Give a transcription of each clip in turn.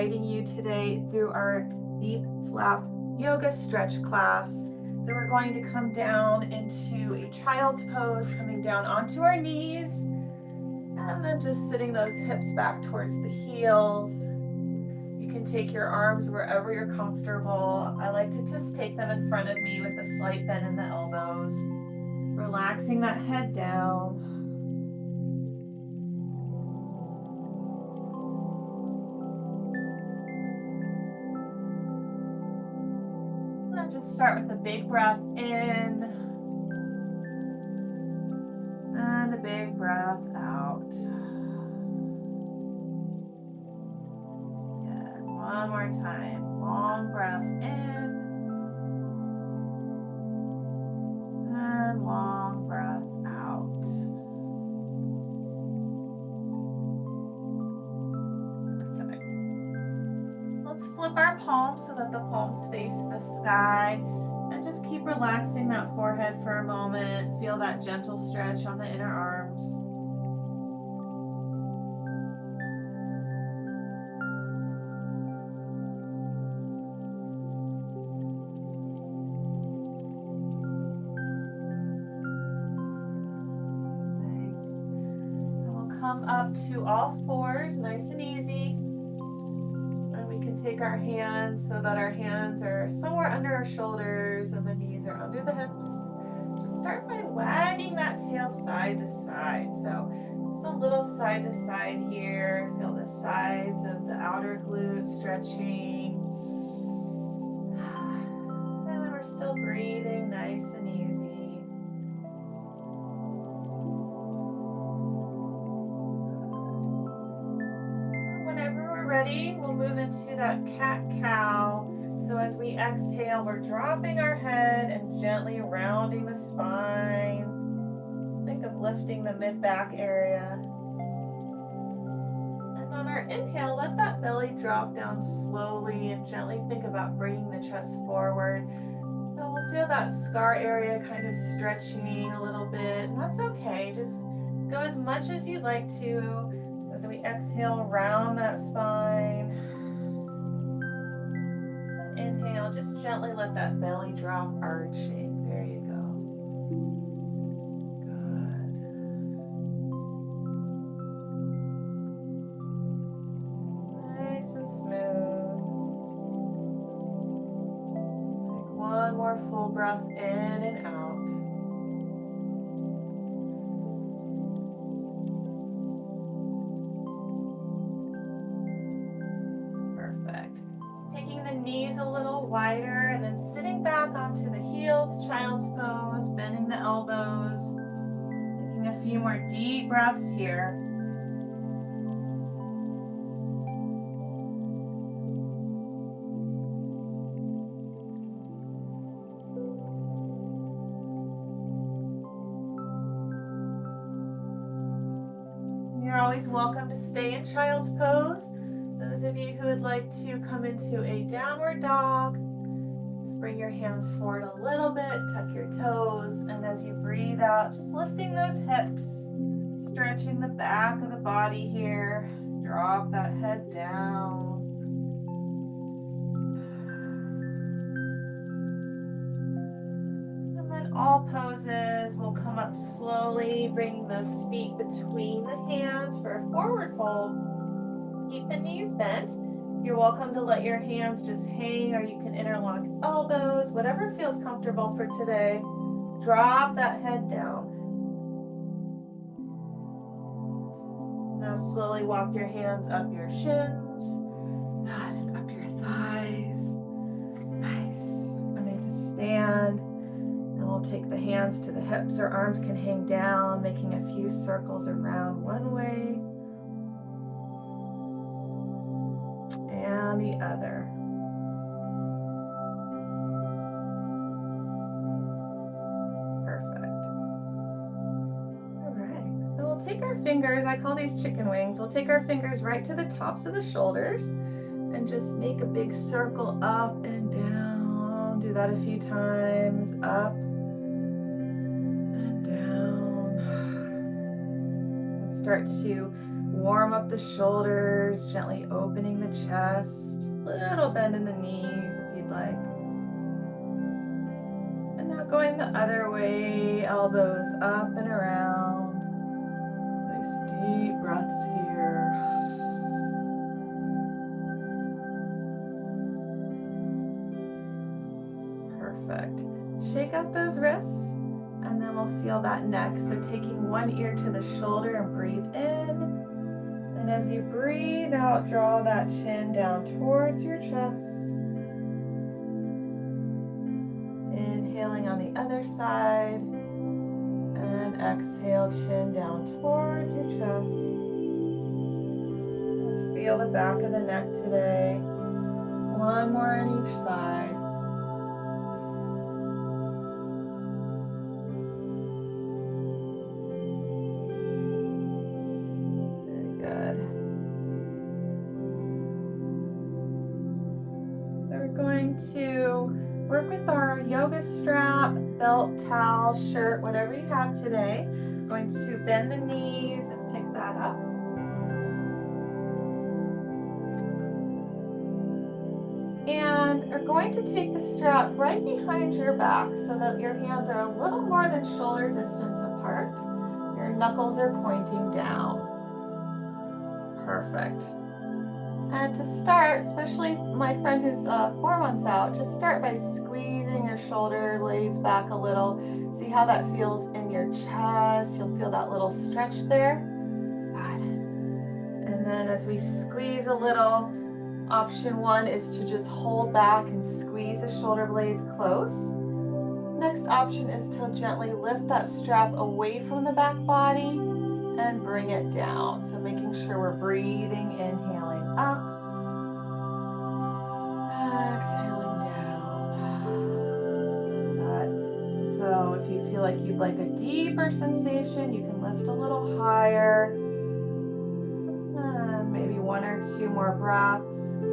guiding you today through our deep flap yoga stretch class. So we're going to come down into a child's pose, coming down onto our knees, and then just sitting those hips back towards the heels. You can take your arms wherever you're comfortable. I like to just take them in front of me with a slight bend in the elbows, relaxing that head down. Just start with a big breath in and a big breath out. Good. One more time. Long breath in and long breath out. Perfect. Let's flip our palms so that the palms face the sky. And just keep relaxing that forehead for a moment. Feel that gentle stretch on the inner arms. Nice. So we'll come up to all fours, nice and easy. And we can take our hands so that our hands are somewhere under our shoulders and the knees are under the hips. Just start by wagging that tail side to side. So just a little side to side here. Feel the sides of the outer glutes stretching. And then we're still breathing nice and easy. Ready, we'll move into that cat-cow. So as we exhale, we're dropping our head and gently rounding the spine. Just think of lifting the mid-back area. And on our inhale, let that belly drop down slowly and gently think about bringing the chest forward. So we'll feel that scar area kind of stretching a little bit, and that's okay. Just go as much as you'd like to. As we exhale, round that spine. And inhale, just gently let that belly drop, arching. There you go. Good. Nice and smooth. Take one more full breath in and out. Knees a little wider and then sitting back onto the heels, child's pose, bending the elbows, taking a few more deep breaths here. You're always welcome to stay in child's pose. Those of you who would like to come into a downward dog, just bring your hands forward a little bit, tuck your toes, and as you breathe out, just lifting those hips, stretching the back of the body here. Drop that head down. And then all poses will come up slowly, bringing those feet between the hands for a forward fold. Keep the knees bent. You're welcome to let your hands just hang, or you can interlock elbows, whatever feels comfortable for today. Drop that head down. Now slowly walk your hands up your shins. Good, and up your thighs. Nice. Coming to stand. And we'll take the hands to the hips, or arms can hang down, making a few circles around one way and the other. Perfect. All right. So we'll take our fingers, I call these chicken wings. We'll take our fingers right to the tops of the shoulders and just make a big circle up and down. Do that a few times. Up and down. Let's start to Warm up the shoulders, gently opening the chest, little bend in the knees if you'd like. And now going the other way, elbows up and around. Nice deep breaths here. Perfect. Shake out those wrists, and then we'll feel that neck. So taking one ear to the shoulder and breathe in. And as you breathe out, draw that chin down towards your chest. Inhaling on the other side. And exhale, chin down towards your chest. Just feel the back of the neck today. One more on each side. To work with our yoga strap, belt, towel, shirt, whatever you have today. I'm going to bend the knees and pick that up. And are going to take the strap right behind your back so that your hands are a little more than shoulder distance apart. Your knuckles are pointing down. Perfect. And to start, especially my friend who's 4 months out, just start by squeezing your shoulder blades back a little. See how that feels in your chest. You'll feel that little stretch there. Good. And then as we squeeze a little, option 1 is to just hold back and squeeze the shoulder blades close. Next option is to gently lift that strap away from the back body and bring it down. So making sure we're breathing, inhaling up, exhaling down. Good. So if you feel like you'd like a deeper sensation, you can lift a little higher. And maybe 1 or 2 more breaths.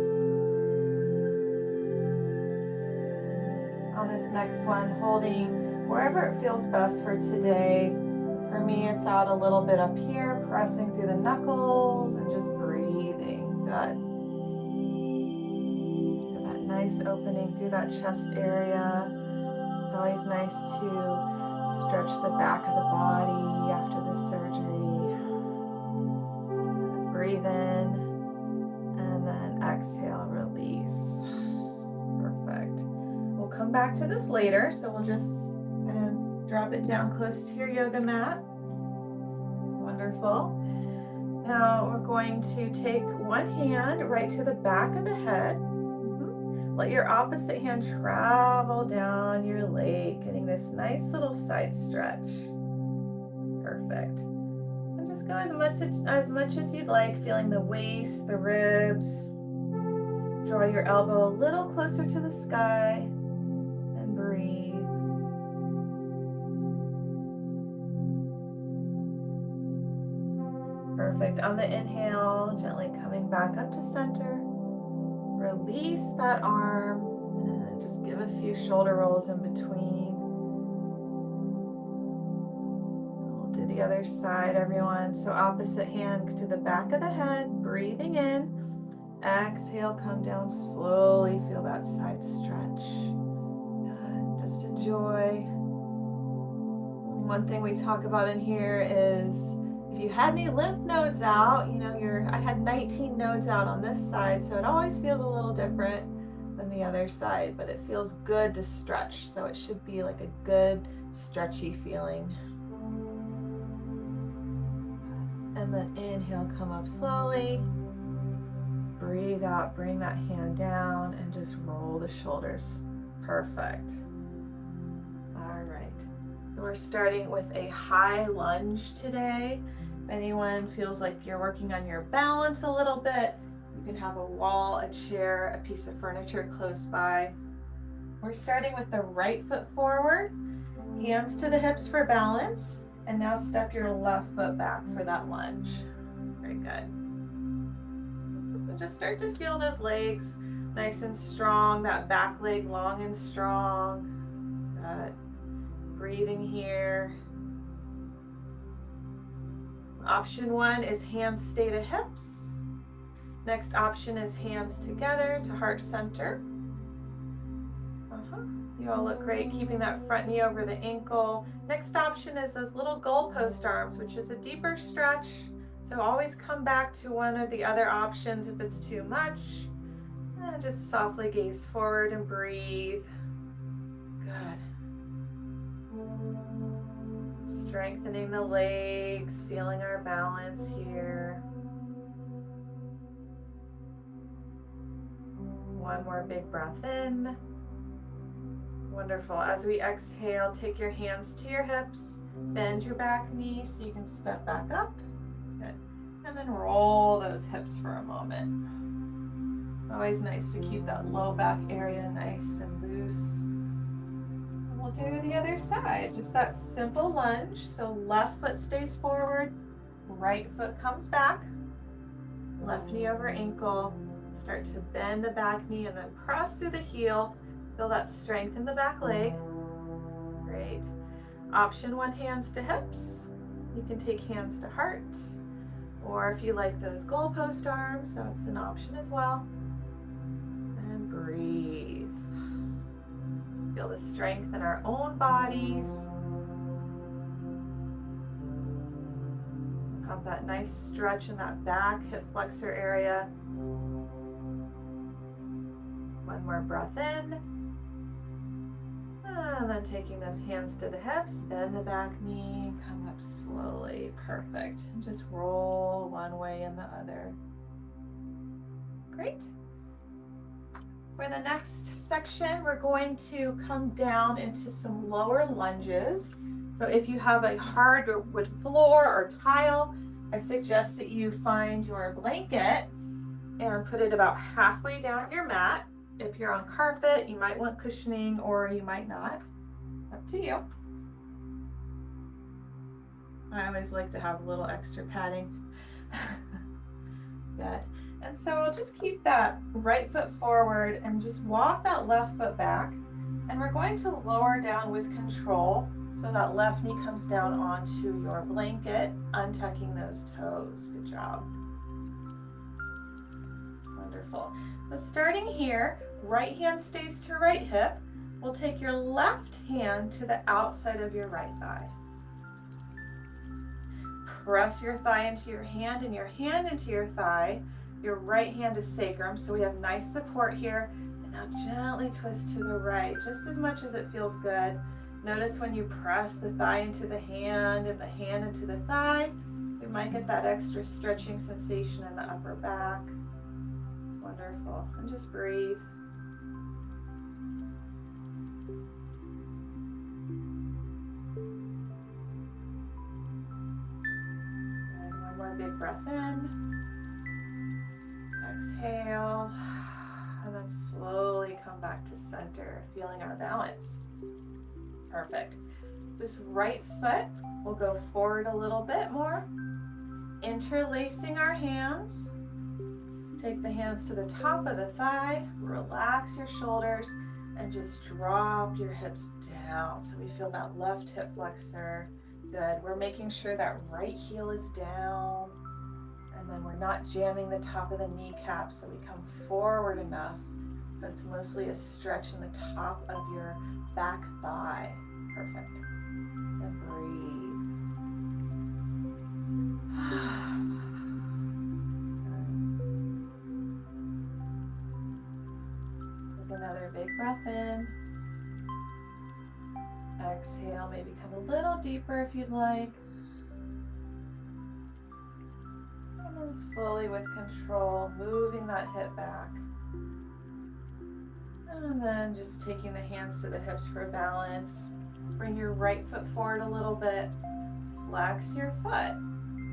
On this next one, holding wherever it feels best for today. For me, it's out a little bit up here, pressing through the knuckles and just breathing. Good. Get that nice opening through that chest area. It's always nice to stretch the back of the body after the surgery. Breathe in and then exhale, release. Perfect. We'll come back to this later, so we'll just drop it down close to your yoga mat. Wonderful. Now we're going to take one hand right to the back of the head. Let your opposite hand travel down your leg, getting this nice little side stretch. Perfect. And just go as much as you'd like, feeling the waist, the ribs. Draw your elbow a little closer to the sky and breathe. Perfect. On the inhale, gently coming back up to center. Release that arm and just give a few shoulder rolls in between. We'll do the other side, everyone. So opposite hand to the back of the head, breathing in. Exhale, come down slowly. Feel that side stretch. Good. Just enjoy. One thing we talk about in here is if you had any lymph nodes out, I had 19 nodes out on this side, so it always feels a little different than the other side, but it feels good to stretch. So it should be like a good stretchy feeling. And then inhale, come up slowly. Breathe out, bring that hand down and just roll the shoulders. Perfect. All right. So we're starting with a high lunge today. If anyone feels like you're working on your balance a little bit, you can have a wall, a chair, a piece of furniture close by. We're starting with the right foot forward, hands to the hips for balance, and now step your left foot back for that lunge. Very good. Just start to feel those legs nice and strong, that back leg long and strong. Good. Breathing here. Option 1 is hands stay to hips. Next option is hands together to heart center. You all look great, keeping that front knee over the ankle. Next option is those little goalpost arms, which is a deeper stretch. So always come back to one of the other options if it's too much. And just softly gaze forward and breathe. Good. Strengthening the legs, feeling our balance here. One more big breath in. Wonderful. As we exhale, take your hands to your hips, bend your back knee so you can step back up. Good. And then roll those hips for a moment. It's always nice to keep that low back area nice and loose. And we'll do the other side, just that simple lunge. So left foot stays forward, right foot comes back, left knee over ankle. Start to bend the back knee and then press through the heel. Feel that strength in the back leg. Great. Option 1, hands to hips. You can take hands to heart, or if you like those goalpost arms, that's an option as well. And breathe. Feel the strength in our own bodies. Have that nice stretch in that back hip flexor area. One more breath in. And then taking those hands to the hips, bend the back knee, come up slowly. Perfect. And just roll one way and the other. Great. For the next section, we're going to come down into some lower lunges. So if you have a hardwood floor or tile, I suggest that you find your blanket and put it about halfway down your mat. If you're on carpet, you might want cushioning or you might not. Up to you. I always like to have a little extra padding. Good. And so I'll just keep that right foot forward and just walk that left foot back. And we're going to lower down with control so that left knee comes down onto your blanket, untucking those toes. Good job. Wonderful. So starting here, right hand stays to right hip. We'll take your left hand to the outside of your right thigh. Press your thigh into your hand and your hand into your thigh. Your right hand is sacrum, so we have nice support here. And now gently twist to the right, just as much as it feels good. Notice when you press the thigh into the hand and the hand into the thigh, you might get that extra stretching sensation in the upper back. Wonderful. And just breathe. And one more big breath in. Exhale. And then slowly come back to center, feeling our balance. Perfect. This right foot will go forward a little bit more, interlacing our hands. Take the hands to the top of the thigh, relax your shoulders, and just drop your hips down. So we feel that left hip flexor. Good. We're making sure that right heel is down, and then we're not jamming the top of the kneecap, so we come forward enough. So it's mostly a stretch in the top of your back thigh. Perfect. And breathe. Take another big breath in. Exhale, maybe come a little deeper if you'd like. And then slowly with control, moving that hip back. And then just taking the hands to the hips for balance. Bring your right foot forward a little bit. Flex your foot.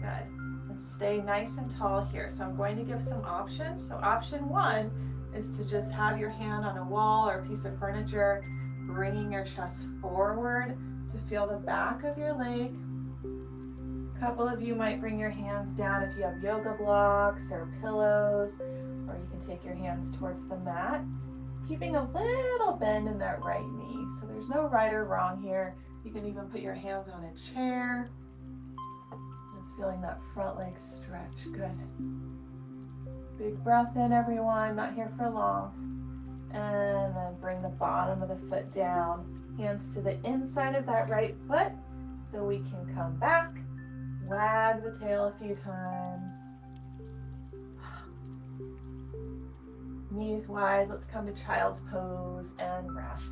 Good. And stay nice and tall here. So I'm going to give some options. So option 1 is to just have your hand on a wall or a piece of furniture, bringing your chest forward to feel the back of your leg. A couple of you might bring your hands down if you have yoga blocks or pillows, or you can take your hands towards the mat. Keeping a little bend in that right knee. So there's no right or wrong here. You can even put your hands on a chair. Just feeling that front leg stretch. Good. Big breath in, everyone. Not here for long. And then bring the bottom of the foot down. Hands to the inside of that right foot so we can come back. Wag the tail a few times. Knees wide. Let's come to child's pose and rest.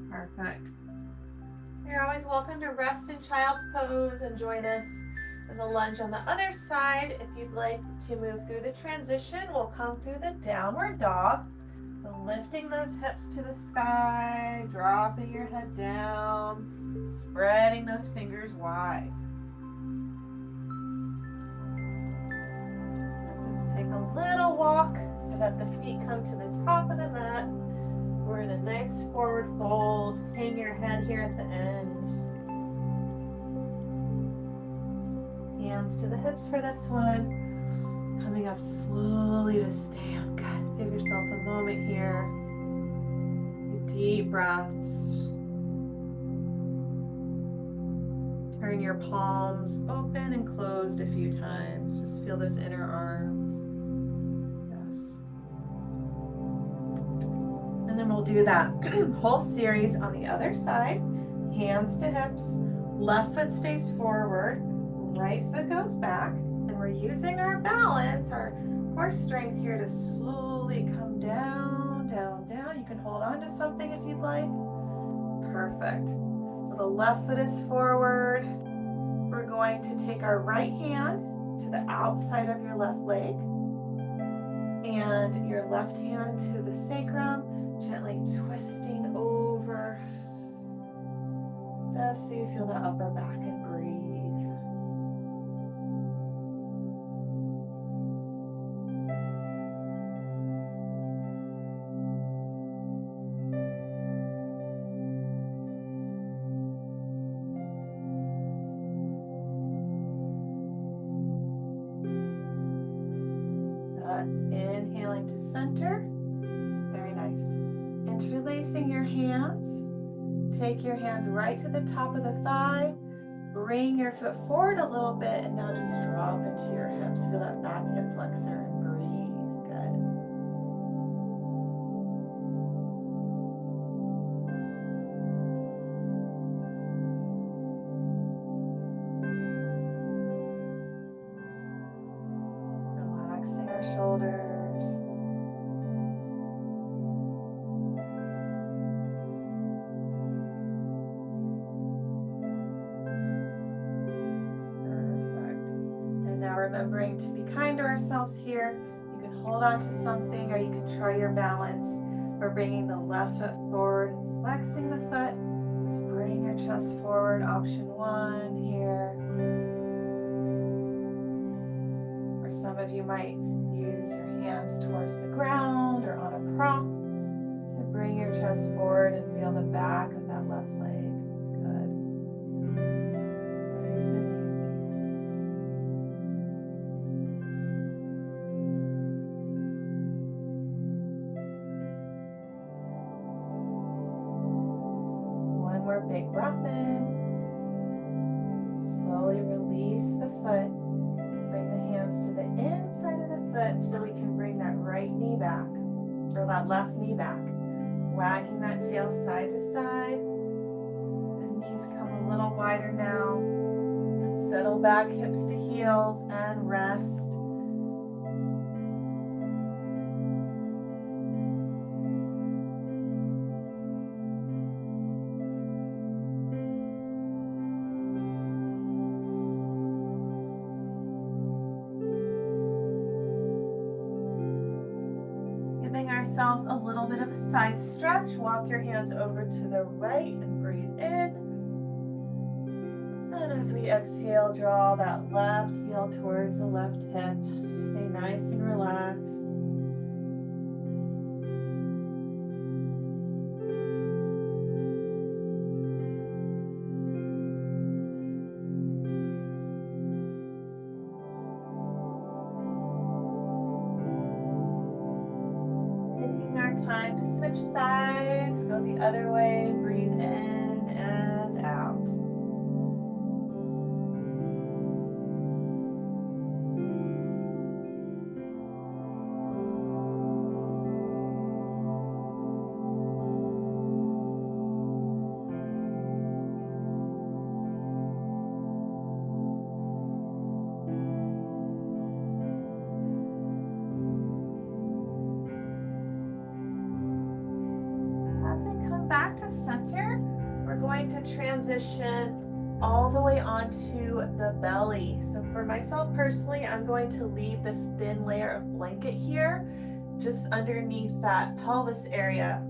Perfect. You're always welcome to rest in child's pose and join us in the lunge on the other side. If you'd like to move through the transition, we'll come through the downward dog. So lifting those hips to the sky, dropping your head down, spreading those fingers wide. Just take a little walk so that the feet come to the top of the mat. We're in a nice forward fold. Hang your head here at the end. Hands to the hips for this one. Coming up slowly to stand. Good. Give yourself a moment here. Deep breaths. Turn your palms open and closed a few times. Just feel those inner arms. Yes. And then we'll do that whole series on the other side. Hands to hips. Left foot stays forward. Right foot goes back. And we're using our balance, our core strength here to slowly come down, down, down. You can hold on to something if you'd like. Perfect. So the left foot is forward. We're going to take our right hand to the outside of your left leg and your left hand to the sacrum, gently twisting over, just so you feel the upper back and breathe. Inhaling to center. Very nice. Interlacing your hands. Take your hands right to the top of the thigh. Bring your foot forward a little bit and now just drop into your hips. Feel that back hip flexor and breathe. Good. Relaxing our shoulders. Remembering to be kind to ourselves here. You can hold on to something or you can try your balance. We're bringing the left foot forward and flexing the foot. Just bring your chest forward. Option one here. Or some of you might use your hands towards the ground or on a prop to bring your chest forward and feel the back of that left leg. Good. Nice and easy. Big breath in. Slowly release the foot. Bring the hands to the inside of the foot so we can bring that right knee back, or that left knee back. Wagging that tail side to side. The knees come a little wider now. And settle back, hips to heels, and rest. Ourselves a little bit of a side stretch. Walk your hands over to the right and breathe in. And as we exhale, draw that left heel towards the left hip. Stay nice and relaxed. to switch sides, go the other way, breathe in and out. As we come back to center, we're going to transition all the way onto the belly. So for myself personally, I'm going to leave this thin layer of blanket here, just underneath that pelvis area.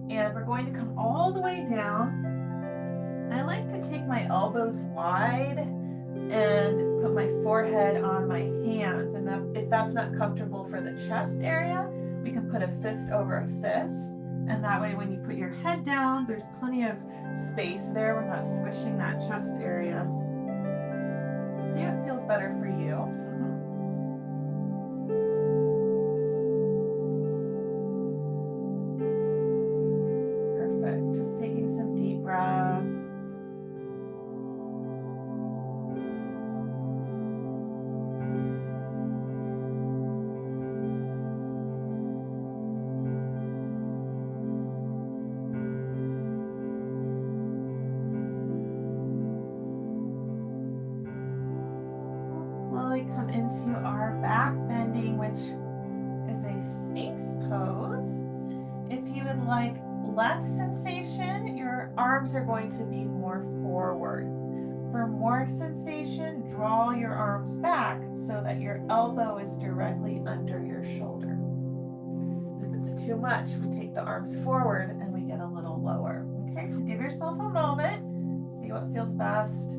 And we're going to come all the way down. I like to take my elbows wide and put my forehead on my hands. And if that's not comfortable for the chest area, we can put a fist over a fist. And that way, when you put your head down, there's plenty of space there. We're not squishing that chest area. Yeah, it feels better for you. Perfect. Just taking some deep breaths. Come into our back bending, which is a Sphinx pose. If you would like less sensation, your arms are going to be more forward. For more sensation, draw your arms back so that your elbow is directly under your shoulder. If it's too much, we take the arms forward and we get a little lower. Okay, so give yourself a moment, see what feels best.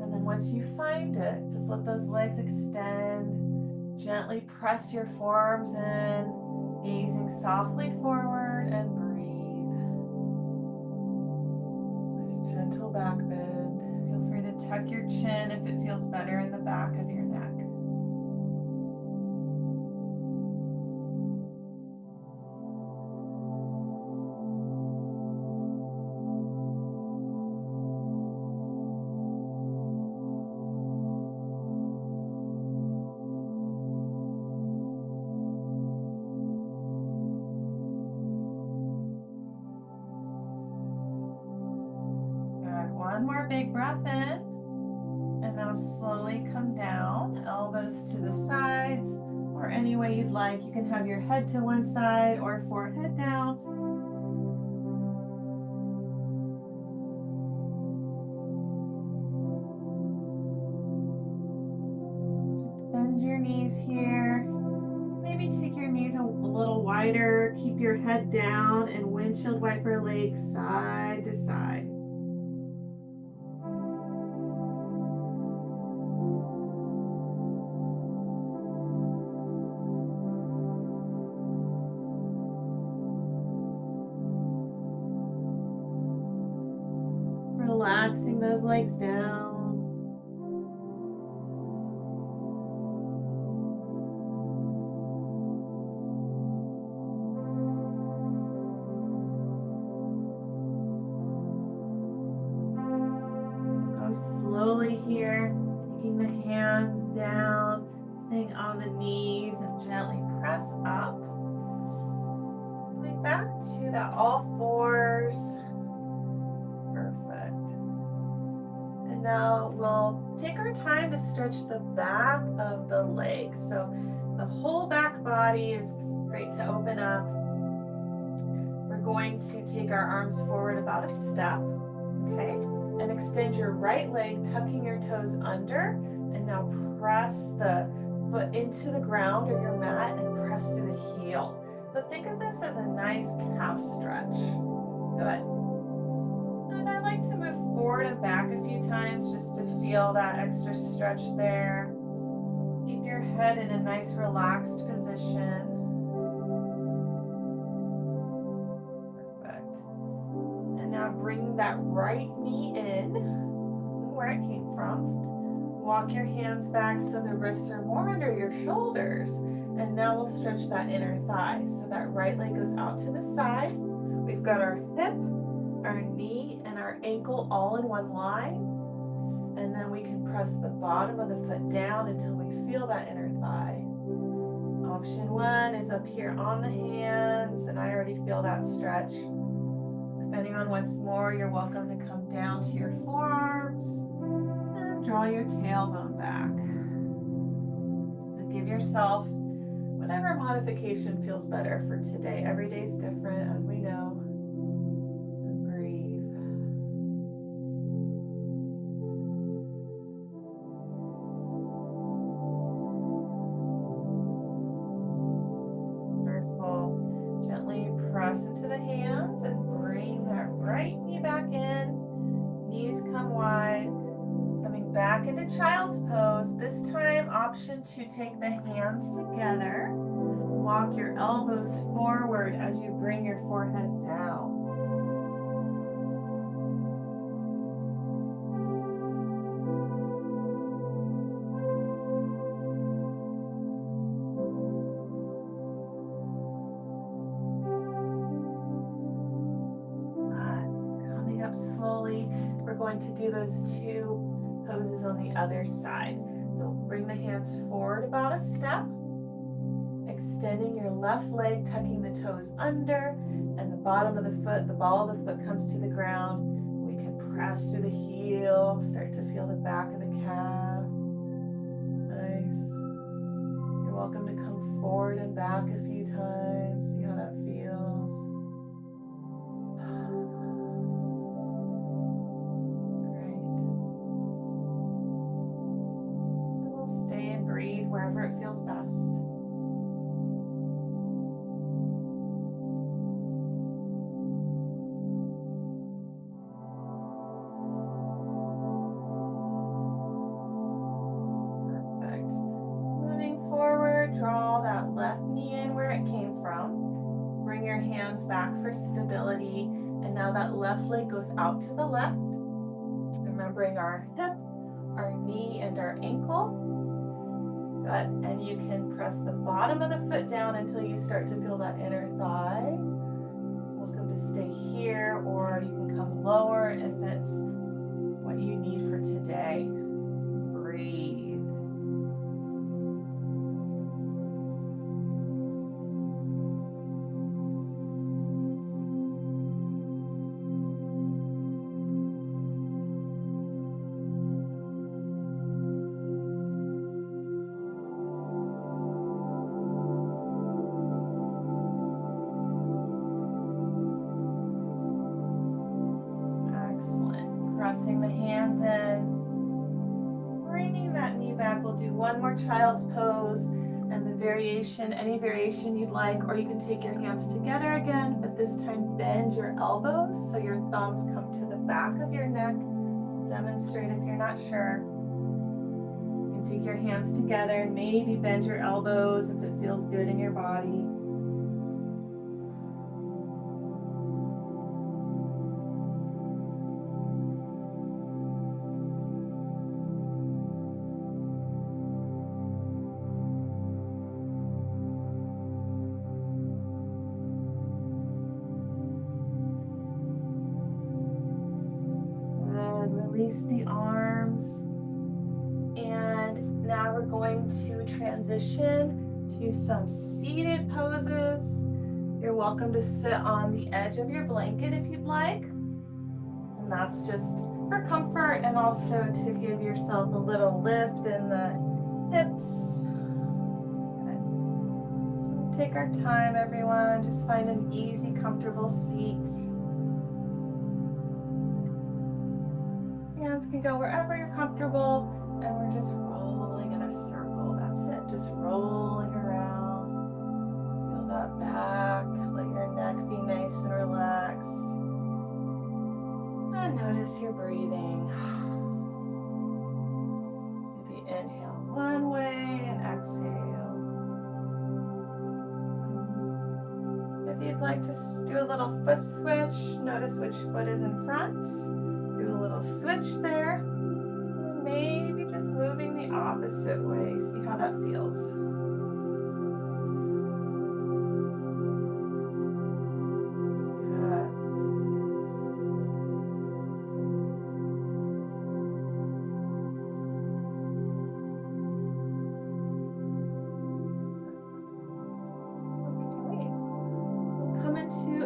And then once you find it, just let those legs extend. Gently press your forearms in, gazing softly forward, and breathe. Nice gentle back bend. Feel free to tuck your chin if it feels better in the back of your neck. One more big breath in, and now slowly come down, elbows to the sides, or any way you'd like. You can have your head to one side or forehead down. Bend your knees here. Maybe take your knees a little wider, keep your head down, and windshield wiper legs side to side. Relaxing those legs down. Go slowly here, taking the hands down, staying on the knees, and gently press up. Coming back to that all fours. Perfect. And now we'll take our time to stretch the back of the legs. So the whole back body is great to open up. We're going to take our arms forward about a step, okay? And extend your right leg, tucking your toes under. And now press the foot into the ground or your mat and press through the heel. So think of this as a nice calf stretch. Good. And I like to move forward and back a few times just to feel that extra stretch there. Keep your head in a nice relaxed position. Perfect. And now bring that right knee in where it came from. Walk your hands back so the wrists are more under your shoulders. And now we'll stretch that inner thigh. So that right leg goes out to the side. We've got our hip, our knee, and our ankle all in one line. And then we can press the bottom of the foot down until we feel that inner thigh. Option one is up here on the hands, and I already feel that stretch. Depending on what's more, you're welcome to come down to your forearms and draw your tailbone back. So give yourself whatever modification feels better for today. Every day is different, as we know. And breathe. Wonderful. Gently press into the hands and bring that right knee back in. Knees come wide. Coming back into child's pose. This time, option to take the hands together. Walk your elbows forward as you bring your forehead down. Coming up slowly, we're going to do those two poses on the other side. So bring the hands forward about a step, extending your left leg, tucking the toes under, and the bottom of the foot, the ball of the foot comes to the ground. We can press through the heel, start to feel the back of the calf. Nice. You're welcome to come forward and back a few times, see how that feels. Stay and breathe wherever it feels best. Perfect. Moving forward, draw that left knee in where it came from. Bring your hands back for stability. And now that left leg goes out to the left. Remembering our hip, our knee, and our ankle. Good. And you can press the bottom of the foot down until you start to feel that inner thigh. Welcome to stay here, or you can come lower if it's what you need for today. Breathe. Pressing the hands in, bringing that knee back. We'll do one more child's pose and the variation, any variation you'd like, or you can take your hands together again, but this time bend your elbows so your thumbs come to the back of your neck. Demonstrate if you're not sure. You can take your hands together and maybe bend your elbows if it feels good in your body. Release the arms, and now we're going to transition to some seated poses. You're welcome to sit on the edge of your blanket if you'd like, and that's just for comfort and also to give yourself a little lift in the hips. Okay. So take our time, everyone. Just find an easy, comfortable seat. Hands can go wherever you're comfortable, and we're just rolling in a circle. That's it, just rolling around. Feel that back, let your neck be nice and relaxed. And notice your breathing. Maybe inhale one way and exhale. If you'd like to do a little foot switch, notice which foot is in front. Do a little switch there. And maybe just just moving the opposite way. See how that feels.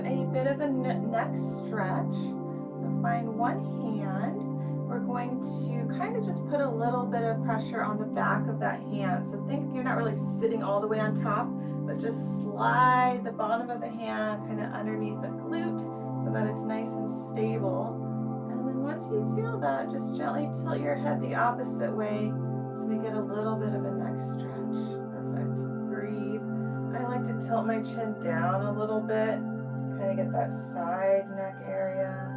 A bit of a neck stretch. So find one hand. We're going to kind of just put a little bit of pressure on the back of that hand. So think you're not really sitting all the way on top, but just slide the bottom of the hand kind of underneath the glute so that it's nice and stable. And then once you feel that, just gently tilt your head the opposite way so we get a little bit of a neck stretch. Perfect. Breathe. I like to tilt my chin down a little bit. Kind of get that side neck area.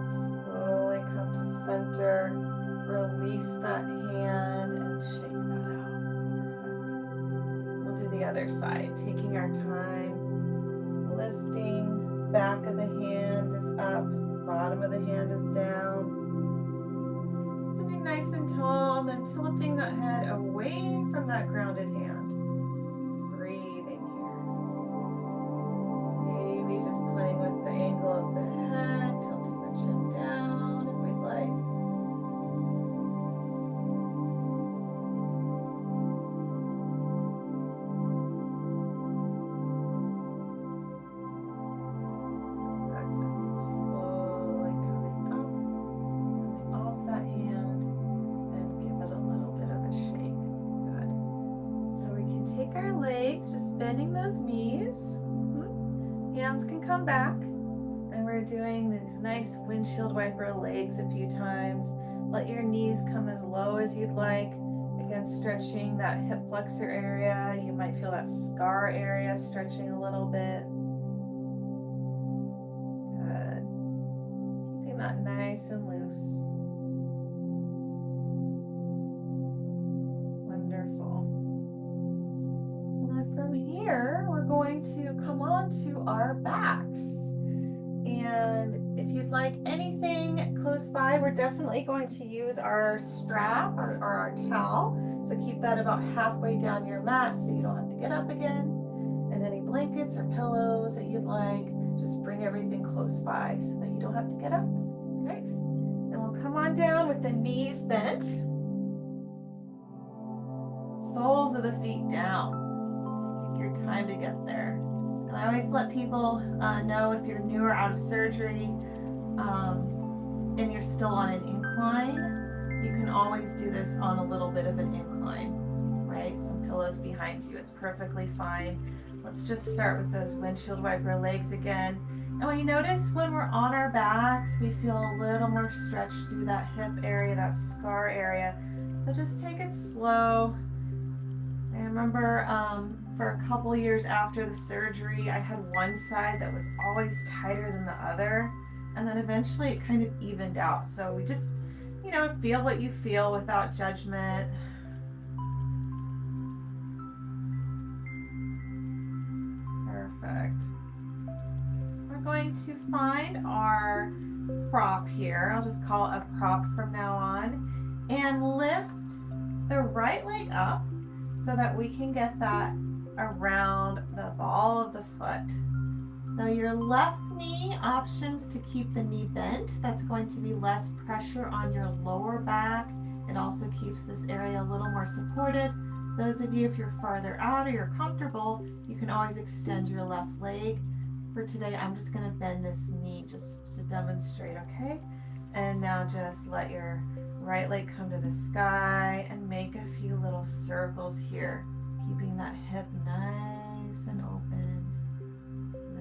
Slowly come to center. Release that hand and shake that out. Perfect. We'll do the other side, taking our time. Lifting, back of the hand is up, bottom of the hand is down. Nice and tall, and then tilting that head away from that grounded hand. Breathing here. Maybe just playing with the angle of the head, tilting the chin down if we'd like. Slowly coming up, coming off that hand. Take our legs, just bending those knees. Hands can come back. And we're doing these nice windshield wiper legs a few times. Let your knees come as low as you'd like. Again, stretching that hip flexor area. You might feel that scar area stretching a little bit. Good. Keeping that nice and loose. From here, we're going to come on to our backs. And if you'd like anything close by, we're definitely going to use our strap or our towel. So keep that about halfway down your mat so you don't have to get up again. And any blankets or pillows that you'd like, just bring everything close by so that you don't have to get up. Great. And we'll come on down with the knees bent. Soles of the feet down. Your time to get there. And I always let people know if you're new or out of surgery and you're still on an incline, you can always do this on a little bit of an incline, right? Some pillows behind you. It's perfectly fine. Let's just start with those windshield wiper legs again. And when you notice when we're on our backs, we feel a little more stretch through that hip area, that scar area. So just take it slow. I remember for a couple years after the surgery, I had one side that was always tighter than the other. And then eventually it kind of evened out. So we just, feel what you feel without judgment. Perfect. We're going to find our prop here. I'll just call it a prop from now on. And lift the right leg up so that we can get that around the ball of the foot. So your left knee, options to keep the knee bent. That's going to be less pressure on your lower back. It also keeps this area a little more supported. Those of you, if you're farther out or you're comfortable, you can always extend your left leg. For today, I'm just going to bend this knee just to demonstrate, okay? And now just let your right leg come to the sky and make a few little circles here, keeping that hip nice and open,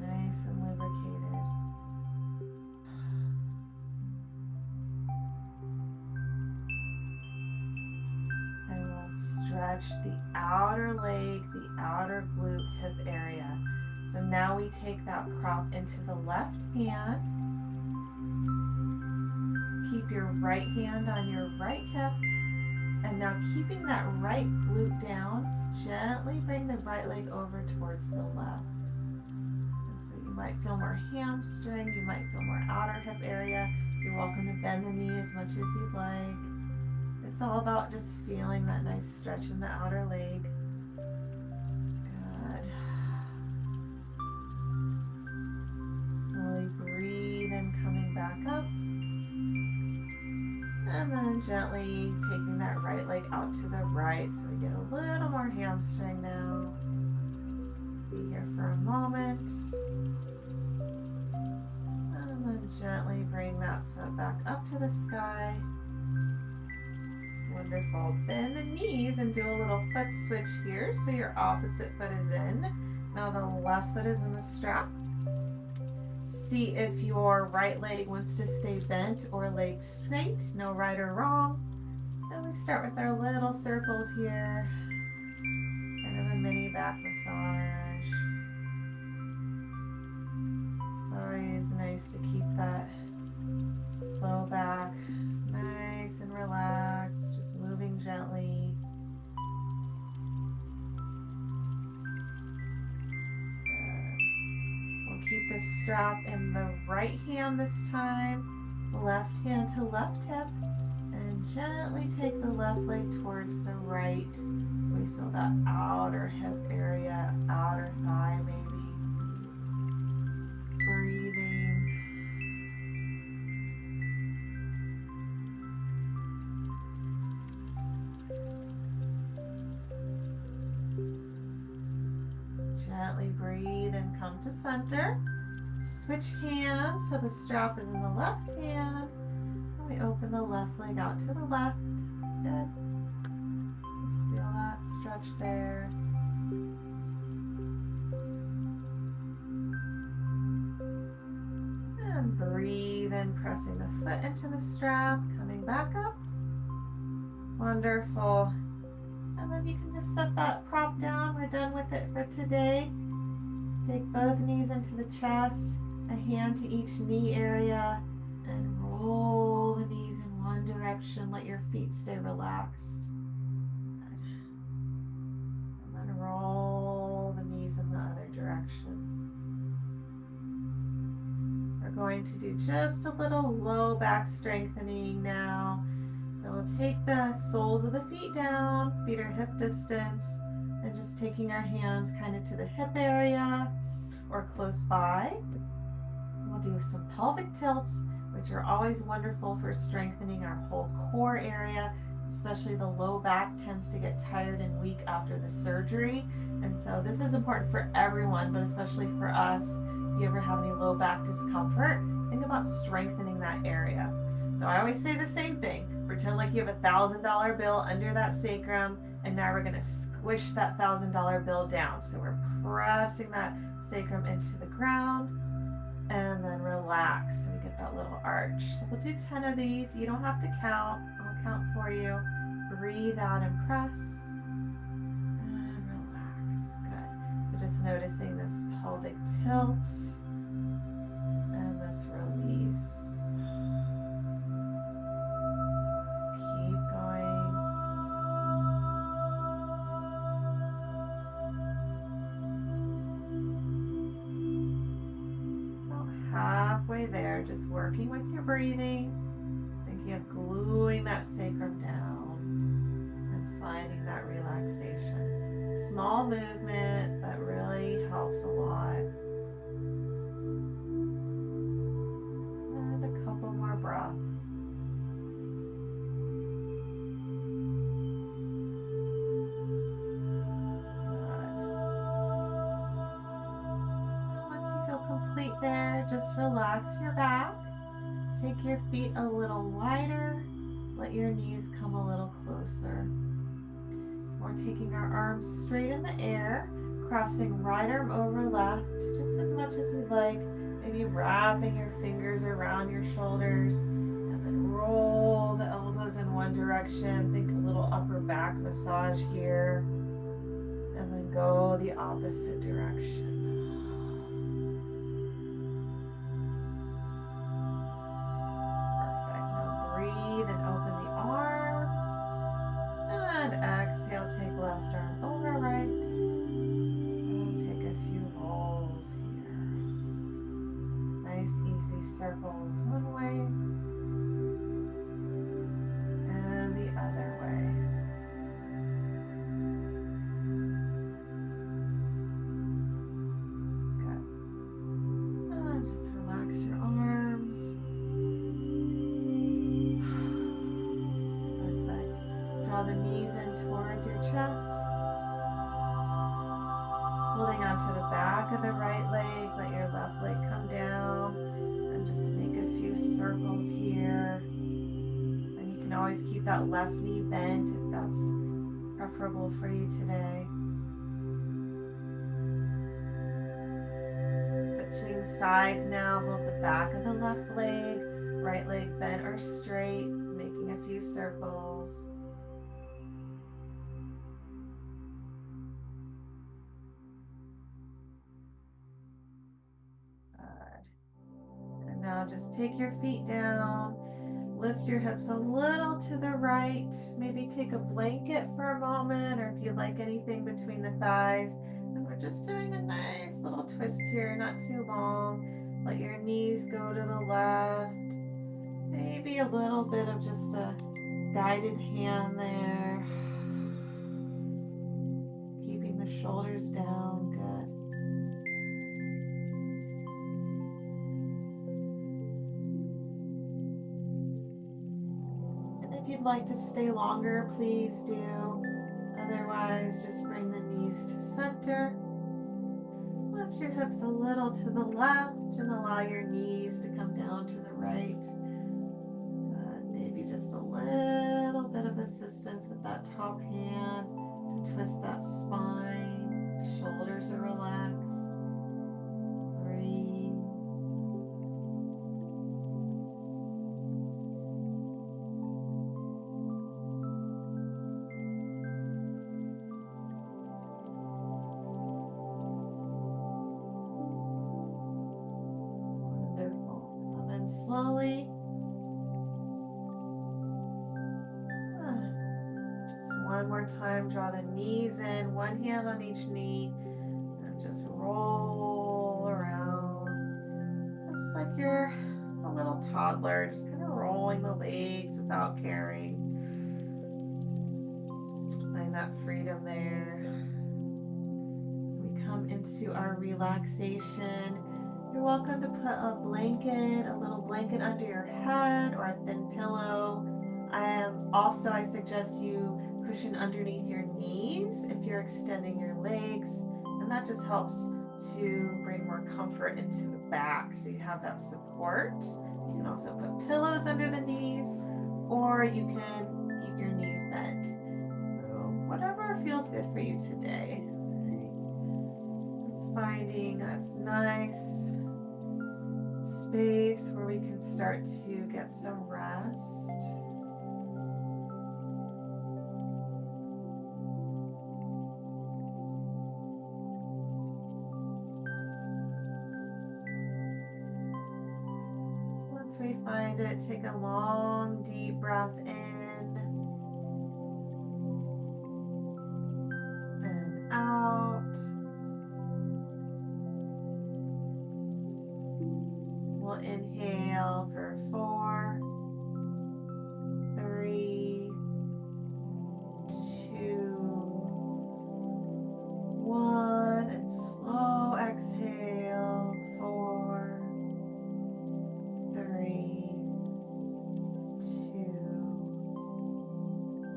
nice and lubricated. And we'll stretch the outer leg, the outer glute hip area. So now we take that prop into the left hand. Keep your right hand on your right hip. And now keeping that right glute down, gently bring the right leg over towards the left. might feel more hamstring, you might feel more outer hip area. You're welcome to bend the knee as much as you'd like. It's all about just feeling that nice stretch in the outer leg. Good. Slowly breathe in, coming back up. And then gently taking that right leg out to the right so we get a little more hamstring now. Be here for a moment. And then gently bring that foot back up to the sky. Wonderful. Bend the knees and do a little foot switch here. So your opposite foot is in. Now the left foot is in the strap. See if your right leg wants to stay bent or laid straight. No right or wrong. And we start with our little circles here. Kind of a mini back massage. It's always nice to keep that low back nice and relaxed, just moving gently. Good. We'll keep the strap in the right hand this time, left hand to left hip, and gently take the left leg towards the right. So we feel that outer hip area, outer thigh maybe. Breathing. Gently breathe and come to center. Switch hands so the strap is in the left hand. And we open the left leg out to the left. Good. Just feel that stretch there. And breathe in, pressing the foot into the strap, coming back up. Wonderful. And then you can just set that prop down. We're done with it for today. Take both knees into the chest, a hand to each knee area, and roll the knees in one direction. Let your feet stay relaxed. Good. And then roll the knees in the other direction. We're going to do just a little low back strengthening now. So we'll take the soles of the feet down, feet are hip distance, and just taking our hands kind of to the hip area or close by. We'll do some pelvic tilts, which are always wonderful for strengthening our whole core area, especially the low back tends to get tired and weak after the surgery. And so this is important for everyone, but especially for us. If you ever have any low back discomfort, think about strengthening that area. So I always say the same thing. Pretend like you have a $1,000 bill under that sacrum, and now we're going to squish that $1,000 bill down. So we're pressing that sacrum into the ground, and then relax. So we get that little arch. So we'll do 10 of these. You don't have to count. I'll count for you. Breathe out and press, and relax. Good. So just noticing this pelvic tilt and this release. Halfway there, just working with your breathing, thinking of gluing that sacrum down and finding that relaxation. Small movement, but really helps a lot. And a couple more breaths. Complete there, just relax your back. Take your feet a little wider. Let your knees come a little closer. We're taking our arms straight in the air, crossing right arm over left, just as much as you'd like. Maybe wrapping your fingers around your shoulders, and then roll the elbows in one direction. Think a little upper back massage here, and then go the opposite direction. Exhale, take left arm over right, and take a few rolls here. circles one way and the other way. Good. And just relax your arms. Perfect. Draw the knees in towards your chest. Holding onto the back of the right leg, let your left leg come down and just make a few circles here. And you can always keep that left knee bent if that's preferable for you today. Switching sides now, hold the back of the left leg, right leg bent or straight, making a few circles. Good. And now just take your feet down. Lift your hips a little to the right. Maybe take a blanket for a moment, or if you like anything between the thighs. And we're just doing a nice little twist here, not too long. Let your knees go to the left. Maybe a little bit of just a guided hand there. Keeping the shoulders down. Good. If you'd like to stay longer, please do. Otherwise, just bring the knees to center. Lift your hips a little to the left and allow your knees to come down to the right. Maybe just a little bit of assistance with that top hand to twist that spine. Shoulders are relaxed. Breathe. Slowly, just one more time, draw the knees in, one hand on each knee, and just roll around, just like you're a little toddler, just kind of rolling the legs without caring. Find that freedom there. As we come into our relaxation, you're welcome to put a blanket, a little blanket under your head or a thin pillow. I suggest you cushion underneath your knees if you're extending your legs, and that just helps to bring more comfort into the back so you have that support. You can also put pillows under the knees, or you can keep your knees bent. So whatever feels good for you today. Just finding this nice space where we can start to get some rest. Once we find it, take a long, deep breath in and out. We'll inhale for 4, 3, 2, 1, and slow exhale. 4, 3, 2,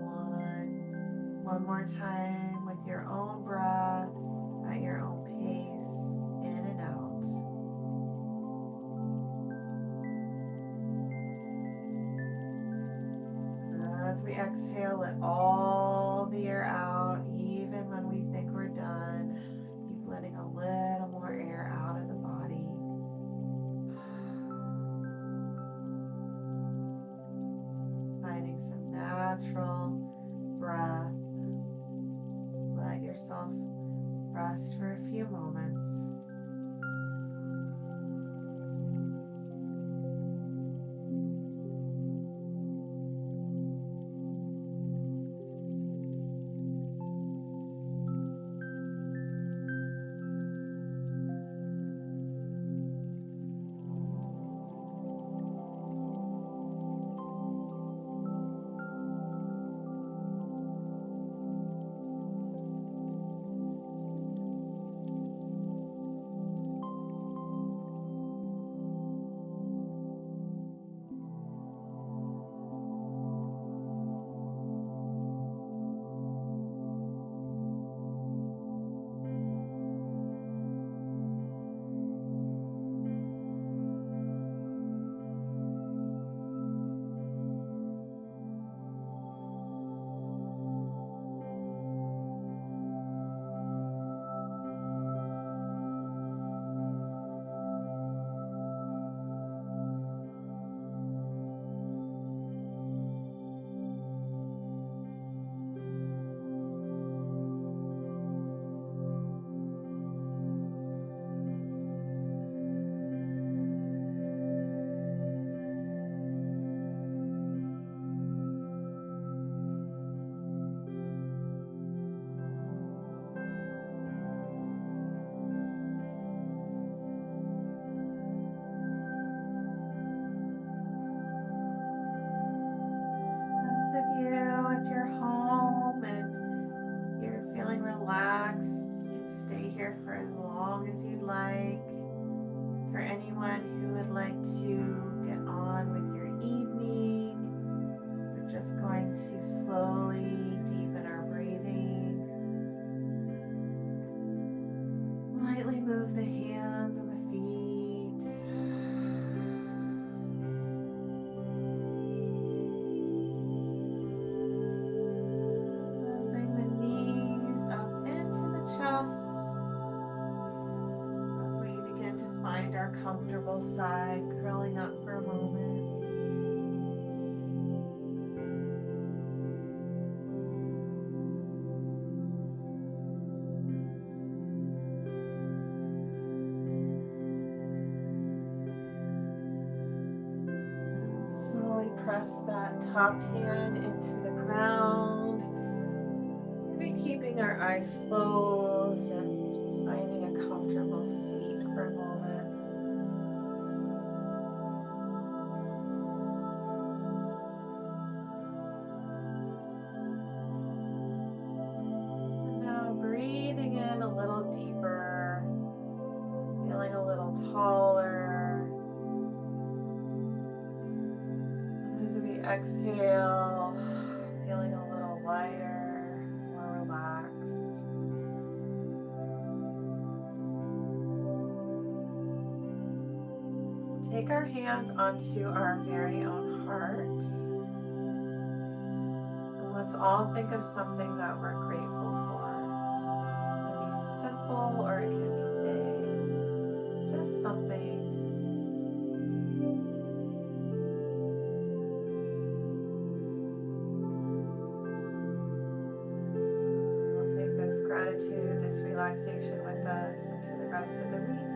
1. One more time with your own breath at your own pace, in and out. As we exhale, let all the air out, even when we think we're done. Keep letting a little more air out of the body. Finding some natural breath. Just let yourself rest for a few moments. our comfortable side, curling up for a moment. Slowly press that top hand into the ground. Maybe keeping our eyes closed and just finding a comfortable seat for a moment. And now breathing in a little deeper, feeling a little taller. And as we exhale, feeling a little lighter, more relaxed. Take our hands onto our very own heart. And let's all think of something that we're grateful for. It can be simple or it can be big. Just something. We'll take this gratitude, this relaxation with us into the rest of the week.